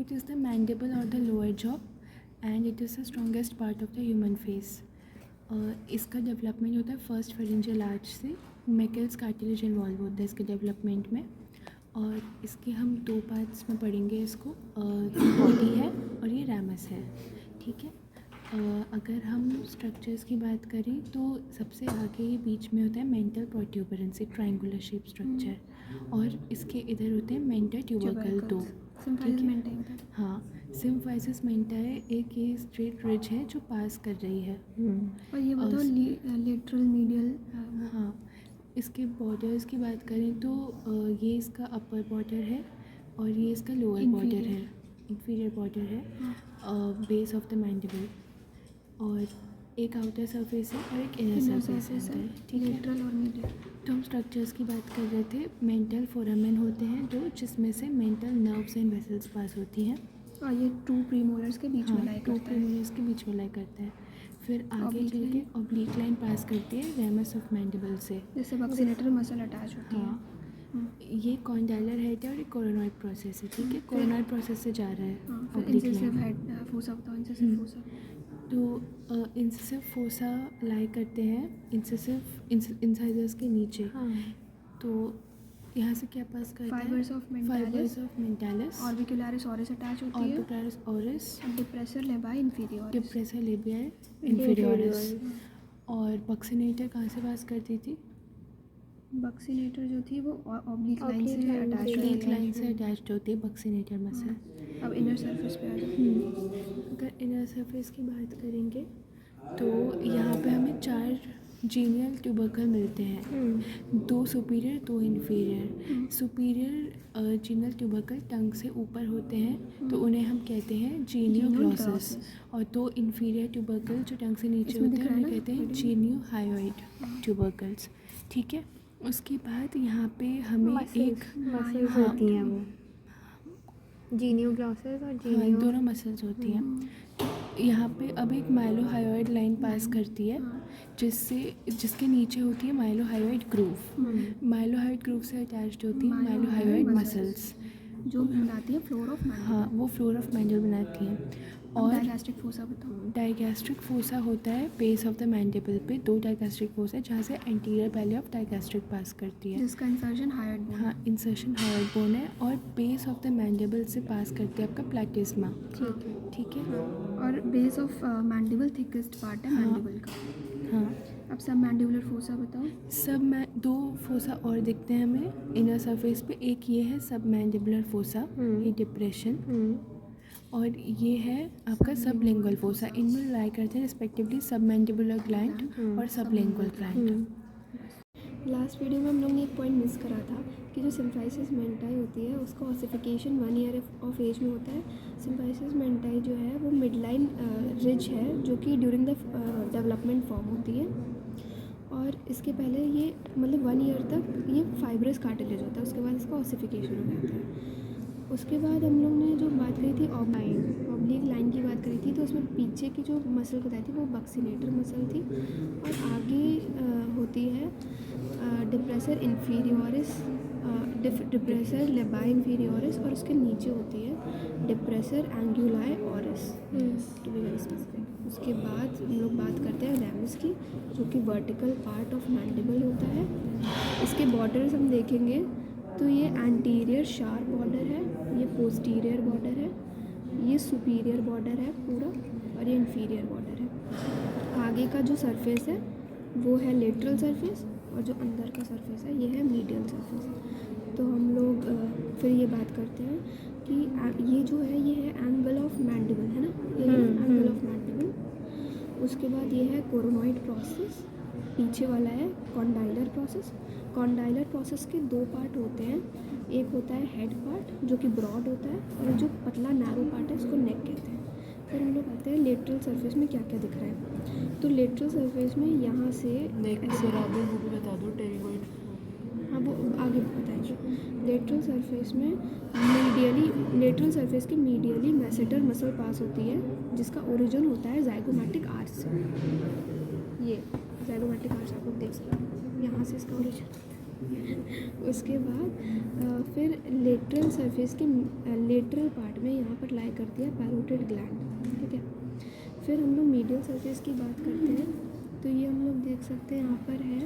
it is the mandible or the lower jaw and it is the strongest part of the human face. इसका development होता है first pharyngeal arch से, मैकल्स cartilage involve होता है इसके development में। और इसके हम दो पार्ट्स में पढ़ेंगे इसको, बॉडी है और ये रैमस है, ठीक है। अगर हम स्ट्रक्चर्स की बात करें तो सबसे आगे बीच में होता है mental protuberance, triangular shape structure, और इसके इधर होते हैं मेंटर ट्यूबरकल दो, ठीक है। हाँ, सिम्फाइसिस मेंटाe एक ये स्ट्रेट रिज है जो पास कर रही है। और ये बताओ लेटरल मीडियल। हाँ, इसके बॉर्डर्स की बात करें तो ये इसका अपर बॉर्डर है और ये इसका लोअर बॉर्डर है, इंफीरियर बॉर्डर है, बेस ऑफ द मैंडिबल। और एक आउटर सरफेस है और एक इनर सरफेस है, ठीक है। लेटरल और मीडियल। तो हम स्ट्रक्चर्स की बात कर रहे थे। मेंटल फोरामेन होते हैं जो, जिसमें से मेंटल नर्व्स एंड वेसल्स पास होती हैं, और ये टू प्रीमोलर्स के बीच में लाई करता है। टू प्रीमोलर्स के बीच में लाई करता है। फिर आगे चल के ऑब्लिक लाइन पास करती है रैमस ऑफ मैंडिबल से, जिससे बक्सीनेटर मसल अटैच होती है। हाँ, ये कॉन्डाइलर हेड है और ये कोरोनॉइड प्रोसेस है, ठीक है। कोरोनॉइड प्रोसेस से जा रहा है ऑब्लिक इंसिसिव लाइन। हेड फोसा होता है, इंसिसिव फोसा। तो इंसिसिव फोसा लाई करते हैं इंसाइजर्स के नीचे। हाँ। तो यहाँ से क्या पास करता है? Fibres of mentalis, orbicularis oris attach होती है, orbicularis oris, depressor labii inferioris, depressor labii inferioris. और बक्सीनेटर कहाँ से पास करती थी? बक्सीनेटर जो थी वो ऑब्लिक लाइन से अटैच होती है बक्सीनेटर मसल। अब इनर सरफेस पे आ जाओ। अगर इनर सरफेस की बात करेंगे तो यहाँ पे हमें 4 जीनियल ट्यूबरकल मिलते हैं, 2 superior 2 inferior. Superior genial tubercle tongue से ऊपर होते हैं तो उन्हें हम कहते हैं जीनियोग्लॉसस, और 2 इन्फीरियर ट्यूबरकल जो टंग से नीचे होते हैं उन्हें कहते हैं जीनियोहायोइड ट्यूबरकल्स, ठीक है। उसके बाद यहाँ पे हमें मसल्स होती हैं, वो जीनियोग्लॉसस और जीनियो दोनों मसल्स होती हैं। यहाँ पे अब एक माइलोहायोइड लाइन पास करती है जिसके नीचे होती है माइलोहायोइड ग्रूव। माइलोहायोइड ग्रूव से अटैच्ड होती है माइलोहायोइड मसल्स जो बनाती है फ्लोर ऑफ मैंडिबल। हाँ, वो फ्लोर ऑफ मैंडिबल बनाती हैं। और डायगैस्ट्रिक फोसा बताओ। डायगैस्ट्रिक फोसा होता है बेस ऑफ द मैंडिबल पे, 2 डायगैस्ट्रिक फोसा है जहाँ से एंटीरियर वैली ऑफ डायगैस्ट्रिक पास करती है, जिसका इंसर्शन हायर्ड बोन। हाँ, इंसर्शन हायर्ड बोन है, और बेस ऑफ द मैंडिबल से पास करती है आपका प्लैटिस्मा, ठीक है। और base of mandible thickest part है मैंडिबल का। हाँ, अब सब मैंडिबुलर फोसा बताओ। सब में 2 फोसा और दिखते हैं हमें इनर सरफेस पे। एक ये है सब मैंडिबुलर फोसा, ये डिप्रेशन, और ये है आपका सब लिंगुअल फोसा। इनमें लाई करते हैं रिस्पेक्टिवली सब मैंडिबुलर ग्लैंड और सब लिंगुअल ग्लैंड। लास्ट वीडियो में हम लोग ने एक पॉइंट मिस करा था कि जो सिम्फाइसिस मेंटाई होती है उसका ऑसिफिकेशन 1 ईयर ऑफ एज में होता है। सिम्फाइसिस मेंटाई जो है वो मिड लाइन रिज है जो कि ड्यूरिंग द डेवलपमेंट फॉर्म होती है, और इसके पहले ये मतलब 1 ईयर तक ये फाइब्रस कार्टिलेज होता है, उसके बाद इसका ऑसिफिकेशन हो जाता है। उसके बाद हम लोग ने जो बात करी थी ऑब्लिक लाइन की बात करी थी, तो उसमें पीछे की जो मसल बताई थी वो बक्सीनेटर मसल थी, और आगे होती है डिप्रेसर इन्फीरियोरिस, डिप्रेसर लेबाई इन्फीरियोरिस, और उसके नीचे होती है depressor anguli oris, to be very specific. उसके बाद हम लोग बात करते हैं रैमस की, जो कि वर्टिकल पार्ट ऑफ मैंडिबल होता है। इसके बॉर्डर्स हम देखेंगे तो ये एंटीरियर शार्प बॉर्डर है, ये पोस्टीरियर बॉर्डर है, ये सुपीरियर बॉर्डर है पूरा, और ये इन्फीरियर बॉर्डर है। आगे का जो सरफेस है वो है लेटरल सरफेस, और जो अंदर का सरफेस है ये है मीडियल सरफेस। तो हम लोग फिर ये बात करते हैं कि ये जो है ये है एंगल ऑफ मैंडिबल, है ना, ये है एंगल ऑफ मैंडिबल। उसके बाद ये है कोरोनॉइड प्रोसेस, पीछे वाला है कॉन्डाइलर प्रोसेस। कॉन्डाइलर प्रोसेस के 2 पार्ट होते हैं, एक होता है हेड पार्ट जो कि ब्रॉड होता है, और जो पतला नैरो पार्ट है उसको नेक कहते हैं। फिर हम लोग आते हैं लेटरल सरफेस में क्या क्या दिख रहा है। तो लेटरल सरफेस में यहाँ से बता दो टेरिगोइड। हाँ, वो आगे बताएंगे। लेटरल सरफेस में लेटरल सरफेस के मीडियली मैसेटर मसल पास होती है, जिसका ओरिजिन होता है जाइगोमैटिक आर्च से। ये जाइगोमैटिक आर्च आप लोग देख सकते हैं, यहाँ से इसका ओरिजिन। उसके बाद फिर लेटरल सरफेस के लेटरल पार्ट में यहाँ पर लाई करती है पैरोटिड ग्लैंड, ठीक है। फिर हम लोग मीडियल सरफेस की बात करते हैं, तो ये हम लोग देख सकते हैं यहाँ पर है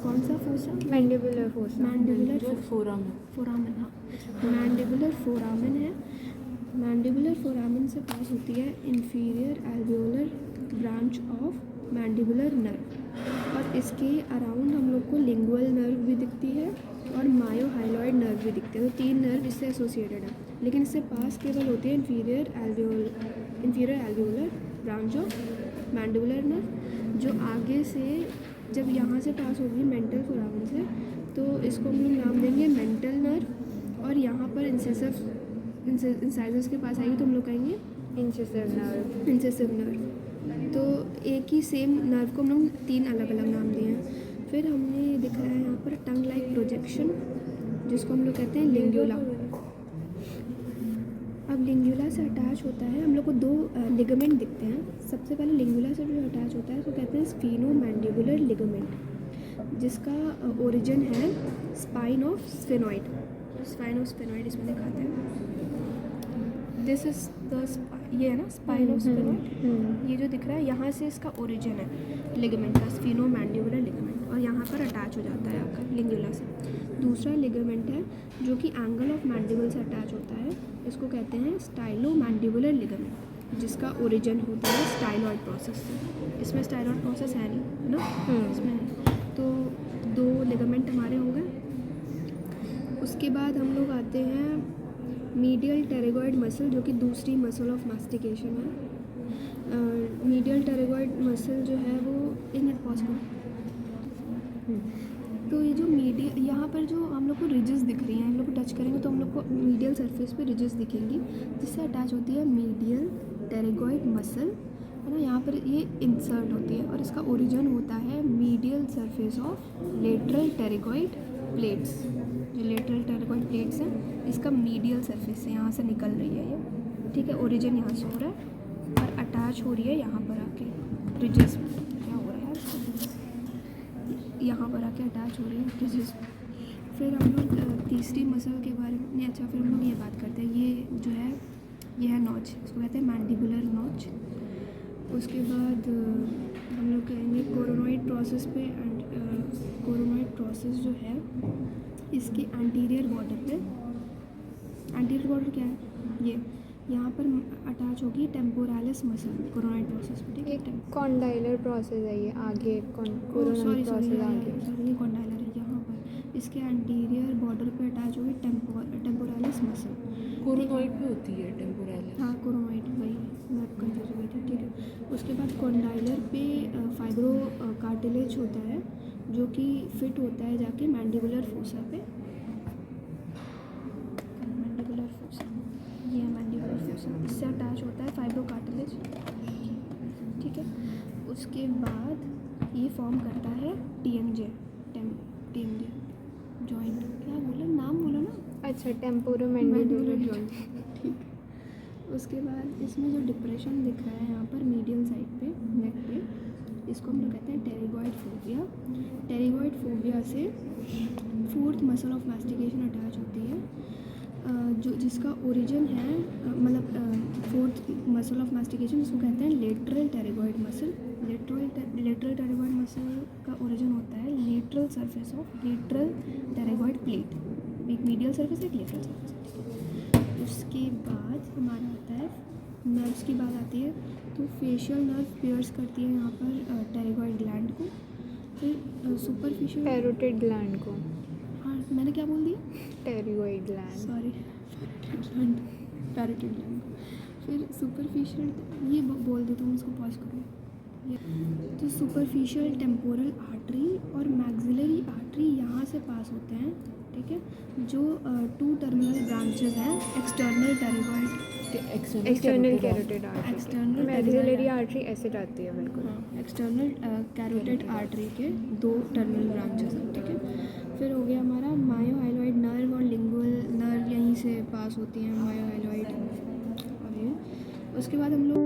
कौन सा फोसा, मैंडिबुलर फोसा, मैंडिबुलर फोरामन। फोरामन, हाँ मैंडिबुलर फोरामन है। मैंडिबुलर फोरामन से पास होती है inferior alveolar branch of mandibular nerve, और इसके अराउंड हम लोग को लिंगुअल नर्व भी दिखती है और मायोहाइलॉइड नर्व भी दिखते हैं। तो 3 नर्व इससे एसोसिएटेड है, लेकिन इससे पास केवल होती है inferior alveolar branch of mandibular nerve, जो आगे से जब यहाँ से पास होगी मेंटल फोरामन से, तो इसको हम लोग नाम देंगे मेंटल नर्व, और यहाँ पर इंसाइजर्स के पास आएगी तो हम लोग कहेंगे इंसिसिव नर्व। तो एक ही सेम नर्व को हम लोग 3 अलग अलग नाम दिए हैं। फिर हमने दिख रहा है यहाँ पर टंग लाइक प्रोजेक्शन, जिसको हम लोग कहते हैं लिंगुला। अब लिंगुला से अटैच होता है, हम लोग को 2 लिगामेंट दिखते हैं। सबसे पहले लिंगुला से जो अटैच होता है उसको कहते हैं स्फीनोमैंडिबुलर लिगामेंट, जिसका ओरिजिन है spine of sphenoid. Spine of sphenoid इसमें दिखाते हैं, दिस इज द ये है ना स्पाइन ऑफ स्फेनॉइड, ये जो दिख रहा है यहाँ से इसका ओरिजिन है लिगामेंट का, स्फीनोमैंडिबुलर लिगामेंट, और यहाँ पर अटैच हो जाता है आकर लिंगुला से। दूसरा लिगामेंट है जो कि एंगल ऑफ मैंडिबल से अटैच होता है, इसको कहते हैं स्टाइलोमैंडिबुलर लिगामेंट, जिसका ओरिजिन होता है स्टाइलॉइड प्रोसेस से। इसमें स्टाइलॉइड प्रोसेस है नहीं, है ना, इसमें है। तो 2 लिगामेंट हमारे हो गए। उसके बाद हम लोग आते हैं मीडियल टेरेगॉइड मसल, जो कि दूसरी मसल ऑफ मास्टिकेशन है। मीडियल टेरेगॉइड मसल जो है वो एक मिनट पॉज करो। तो ये जो मीडियल यहाँ पर जो हम लोग को रिजेस दिख रही हैं, हम लोग को टच करेंगे तो हम लोग को मीडियल सरफेस पे रिजेस दिखेंगी, जिससे अटैच होती है मीडियल टेरेगॉइड मसल, है ना। यहाँ पर ये इंसर्ट होती है और इसका ओरिजिन होता है medial surface of lateral pterygoid plates. जो लेटरल टेरेगॉइड प्लेट्स हैं, इसका मीडियल सरफेस से यहाँ से निकल रही है ये, ठीक है। ओरिजिन यहाँ से हो रहा है और अटैच हो रही है यहाँ पर आके रिजेस में। क्या हो रहा है, यहाँ पर आके अटैच हो रही है रिजेस में। फिर हम लोग तीसरी मसल के बारे में नहीं, अच्छा फिर हम लोग ये बात करते हैं, ये जो है ये है नॉच, इसको कहते हैं मैंडिबुलर नॉच। उसके बाद हम लोग कहेंगे कोरोनॉइड प्रोसेस पे, एंड कोरोनॉइड प्रोसेस जो है इसके एंटीरियर बॉर्डर पे, एंटीरियर बॉर्डर क्या है, ये यहाँ पर अटैच होगी टेम्पोरालिस मसल कोरोनॉइड प्रोसेस पे, ठीक है। एक कॉन्डाइलर प्रोसेस है ये, आगे कोरोनरी प्रोसेस आगे, ये कॉन्डाइलर है यहाँ पर, इसके एंटीरियर बॉर्डर पे अटैच होगी टेम्पोरालिस मसल। कोरोनॉइड में होती है टेम्पोरालिस। हाँ कोरोनॉइड, वही मैं कंफ्यूज हो गई थी, ठीक है। उसके बाद कॉन्डाइलर पे फाइब्रो कार्टिलेज होता है, जो कि फिट होता है जाके मैंडिबुलर फोसा पे। मैंडिबुलर फोसा, ये है मैंडिबुलर फोसा, इससे अटैच होता है फाइब्रो कार्टिलेज, ठीक है। उसके बाद ये फॉर्म करता है टीएमजे जॉइंट, क्या बोला, नाम बोला ना, अच्छा टेम्पोरोमैंडिबुलर जॉइंट, ठीक। उसके बाद इसमें जो डिप्रेशन दिख रहा है यहाँ पर मीडियल साइड पे नेक पे, इसको हम लोग कहते हैं टेरिगॉइड फोबिया। टेरिगॉइड फोबिया से 4th मसल ऑफ मास्टिकेशन अटैच होती है, जो जिसका ओरिजिन है, मतलब 4th मसल ऑफ मास्टिकेशन, इसको कहते हैं lateral pterygoid muscle. Lateral pterygoid muscle का ओरिजिन होता है lateral surface of lateral pterygoid plate, एक मीडियल सरफेस एक लेटरल सरफेस। उसके बाद हमारा आता है नर्व्स की बात आती है, तो फेशियल नर्व पियर्स करती है यहाँ पर टेरिगॉइड ग्लैंड को। फिर सुपरफिशियल पैरोटिड ग्लैंड को, हाँ मैंने क्या बोल दिया, pterygoid gland, sorry parotid gland. फिर सुपरफिशियल, ये बोल दो तुम, इसको पॉज करो। तो सुपरफिशियल टेम्पोरल आर्टरी और मैक्सिलरी आर्टरी यहाँ से पास होते हैं, ठीक है। जो 2 टर्मिनल ब्रांचेस हैं, external pterygoid, external carotid artery, external maxillary artery ऐसे जाती है बिल्कुल। हाँ, एक्सटर्नल कैरोटिड आर्टरी के 2 टर्मिनल ब्रांचेस हैं, ठीक है। फिर हो गया हमारा मायोहाइलॉइड नर्व और लिंगुअल नर्व, यहीं से पास होती हैं मायोहाइलॉइड। और ये उसके बाद हम लोग